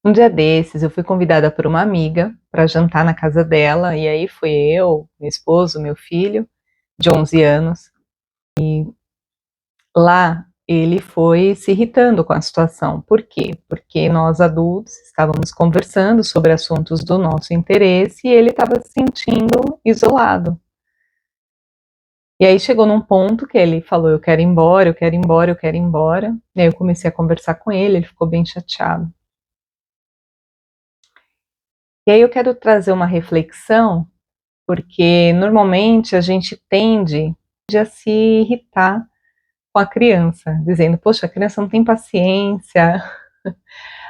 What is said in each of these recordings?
Um dia desses, eu fui convidada por uma amiga para jantar na casa dela, e aí fui eu, meu esposo, meu filho, de 11 anos. Lá, ele foi se irritando com a situação. Por quê? Porque nós adultos estávamos conversando sobre assuntos do nosso interesse e ele estava se sentindo isolado. E aí chegou num ponto que ele falou: eu quero ir embora, eu quero ir embora, eu quero ir embora. E aí eu comecei a conversar com ele ficou bem chateado. E aí eu quero trazer uma reflexão, porque normalmente a gente tende a se irritar com a criança, dizendo: poxa, a criança não tem paciência,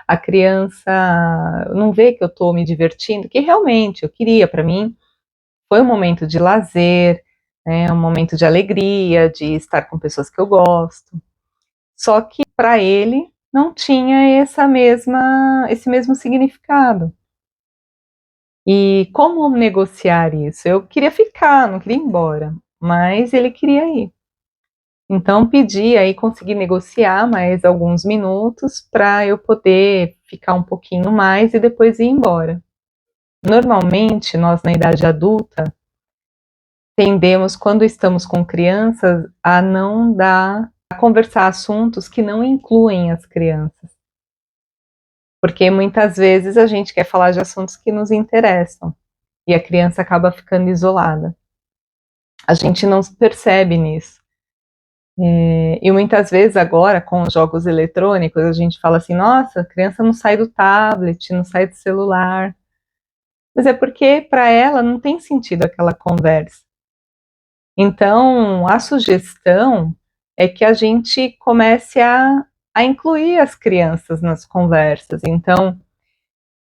a criança não vê que eu estou me divertindo, que realmente eu queria. Para mim foi um momento de lazer, né, um momento de alegria, de estar com pessoas que eu gosto. Só que para ele não tinha esse mesmo significado. E como negociar isso? Eu queria ficar, não queria ir embora, mas ele queria ir. Então pedi, aí consegui negociar mais alguns minutos para eu poder ficar um pouquinho mais e depois ir embora. Normalmente, nós na idade adulta tendemos, quando estamos com crianças, a não dar, a conversar assuntos que não incluem as crianças. Porque muitas vezes a gente quer falar de assuntos que nos interessam e a criança acaba ficando isolada. A gente não percebe nisso. E muitas vezes agora, com os jogos eletrônicos, a gente fala assim: nossa, a criança não sai do tablet, não sai do celular. Mas é porque para ela não tem sentido aquela conversa. Então, a sugestão é que a gente comece a incluir as crianças nas conversas. Então,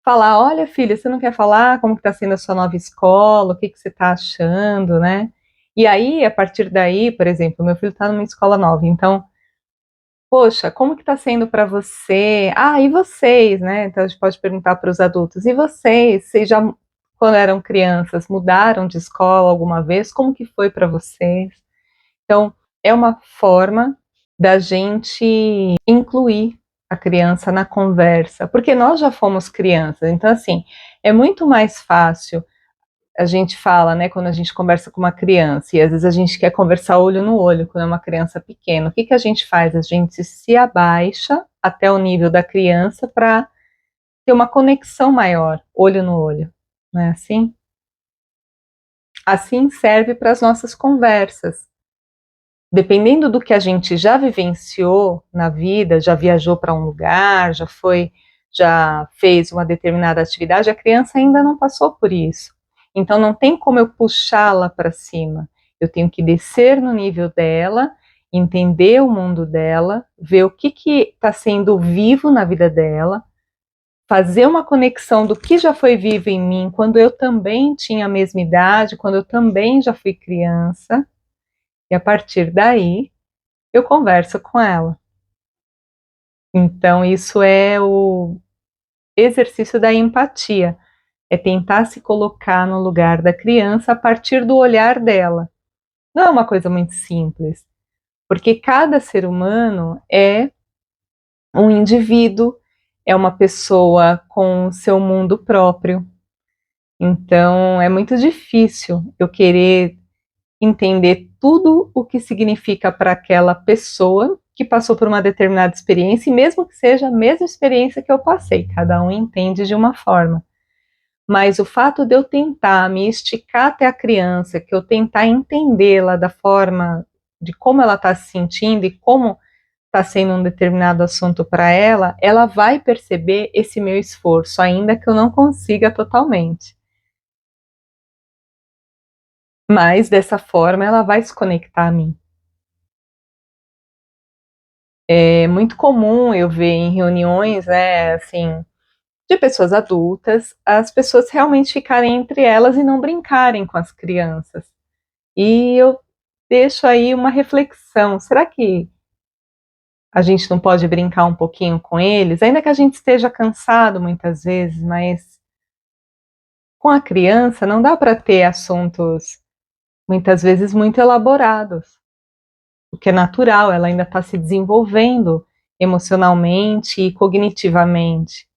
falar: olha, filha, você não quer falar como está sendo a sua nova escola, o que você está achando, né? E aí, a partir daí, por exemplo, meu filho está numa escola nova, então, poxa, como que está sendo para você? Ah, e vocês, né? Então a gente pode perguntar para os adultos: e vocês? Vocês já, quando eram crianças, mudaram de escola alguma vez? Como que foi para vocês? Então, é uma forma da gente incluir a criança na conversa, porque nós já fomos crianças. Então, assim, é muito mais fácil. A gente fala, né, quando a gente conversa com uma criança, e às vezes a gente quer conversar olho no olho quando é uma criança pequena. O que que a gente faz? A gente se abaixa até o nível da criança para ter uma conexão maior, olho no olho, não é assim? Assim serve para as nossas conversas. Dependendo do que a gente já vivenciou na vida, já viajou para um lugar, já fez uma determinada atividade, a criança ainda não passou por isso. Então não tem como eu puxá-la para cima. Eu tenho que descer no nível dela, entender o mundo dela, ver o que está sendo vivo na vida dela, fazer uma conexão do que já foi vivo em mim quando eu também tinha a mesma idade, quando eu também já fui criança, e a partir daí eu converso com ela. Então, isso é o exercício da empatia, é tentar se colocar no lugar da criança a partir do olhar dela. Não é uma coisa muito simples, porque cada ser humano é um indivíduo, é uma pessoa com seu mundo próprio. Então, é muito difícil eu querer entender tudo o que significa para aquela pessoa que passou por uma determinada experiência, e mesmo que seja a mesma experiência que eu passei, cada um entende de uma forma. Mas o fato de eu tentar me esticar até a criança, que eu tentar entendê-la da forma de como ela está se sentindo e como está sendo um determinado assunto para ela, ela vai perceber esse meu esforço, ainda que eu não consiga totalmente. Mas dessa forma ela vai se conectar a mim. É muito comum eu ver em reuniões, né, assim, de pessoas adultas, as pessoas realmente ficarem entre elas e não brincarem com as crianças. E eu deixo aí uma reflexão: será que a gente não pode brincar um pouquinho com eles? Ainda que a gente esteja cansado muitas vezes, mas com a criança não dá para ter assuntos muitas vezes muito elaborados, o que é natural, ela ainda está se desenvolvendo emocionalmente e cognitivamente.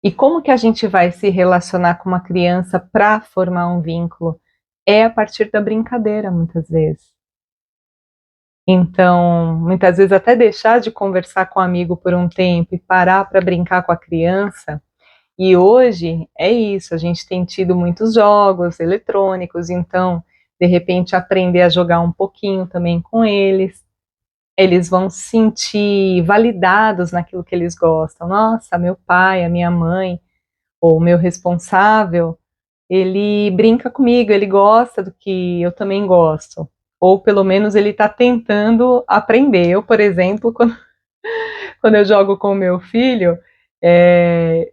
E como que a gente vai se relacionar com uma criança para formar um vínculo? É a partir da brincadeira, muitas vezes. Então, muitas vezes até deixar de conversar com o amigo por um tempo e parar para brincar com a criança. E hoje é isso, a gente tem tido muitos jogos eletrônicos, então, de repente, aprender a jogar um pouquinho também com eles. Eles vão se sentir validados naquilo que eles gostam. Nossa, meu pai, a minha mãe, ou o meu responsável, ele brinca comigo, ele gosta do que eu também gosto. Ou pelo menos ele está tentando aprender. Eu, por exemplo, quando eu jogo com o meu filho,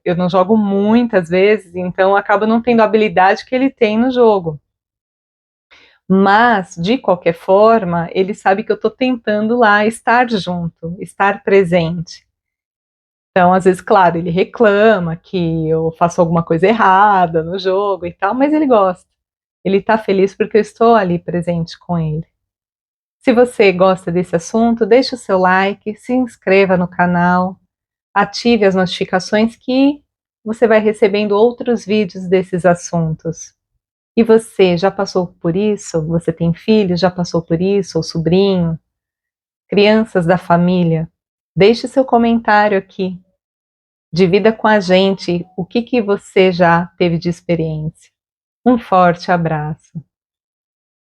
eu não jogo muitas vezes, então acabo não tendo a habilidade que ele tem no jogo. Mas, de qualquer forma, ele sabe que eu estou tentando lá estar junto, estar presente. Então, às vezes, claro, ele reclama que eu faço alguma coisa errada no jogo e tal, mas ele gosta. Ele está feliz porque eu estou ali presente com ele. Se você gosta desse assunto, deixe o seu like, se inscreva no canal, ative as notificações que você vai recebendo outros vídeos desses assuntos. E você já passou por isso? Você tem filho, já passou por isso? Ou sobrinho? Crianças da família? Deixe seu comentário aqui. Divida com a gente o que você já teve de experiência. Um forte abraço.